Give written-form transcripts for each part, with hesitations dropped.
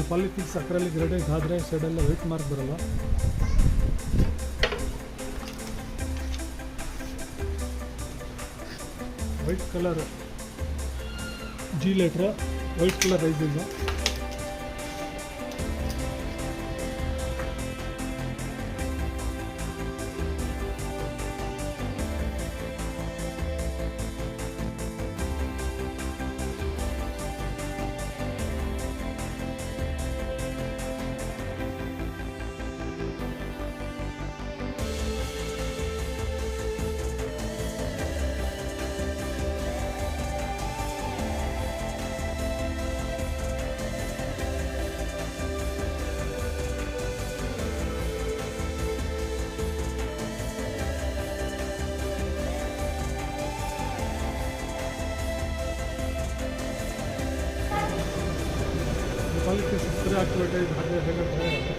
ಪಾಲಿಥಿಕ್ಸ್ acrylic ಗ್ರೇಡೈಟ್ ಆದರೆ ಸೈಡೆಲ್ಲ ವೈಟ್ ಮಾರ್ಕ್ ಬರಲ್ಲ. White colour glitter, white colour rising. ಪಾಲಿಥಿಕ್ಸ್ ಸ್ಪ್ರೇ ಆಕ್ಟಿವೇಟೆಡ್ ಹಾಗೆ ಬೇಗ ಡ್ರೈ ಆಗುತ್ತೆ.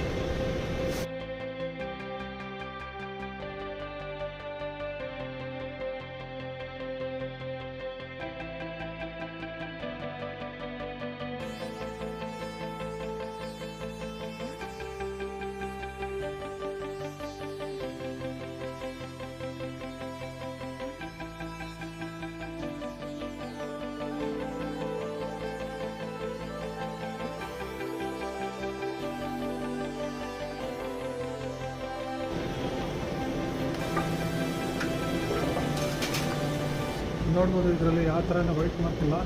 ನೋಡ್ಬೋದು ಇದರಲ್ಲಿ ಯಾವ ಥರನೇ ವೈಟ್ ಮಾರ್ಕ್ ಇಲ್ಲ,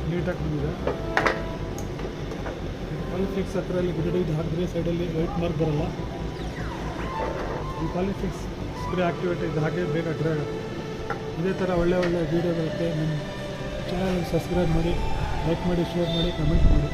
ನೀಟಾಗಿ ಬಂದಿದೆ. ಪಾಲಿಥಿಕ್ಸ್ ಹತ್ತಿರಲ್ಲಿ ಗ್ರೇಡೈಟ್ ಹಾಕಿದ್ರೆ ಸೈಡಲ್ಲಿ ವೈಟ್ ಮಾರ್ಕ್ ಬರಲ್ಲ. ಈ ಪಾಲಿಥಿಕ್ಸ್ ಸ್ಪ್ರೇ ಆಕ್ಟಿವೇಟ್ ಇದೆ ಹಾಗೆ ಬೇಗ ಡ್ರೈ ಆಗುತ್ತೆ. ಇದೇ ಥರ ಒಳ್ಳೆ ವೀಡಿಯೋಗಳಿಗೆ ನಮ್ಮ ಚಾನಲ್ ಸಬ್ಸ್ಕ್ರೈಬ್ ಮಾಡಿ, ಲೈಕ್ ಮಾಡಿ, ಶೇರ್ ಮಾಡಿ, ಕಮೆಂಟ್ ಮಾಡಿ.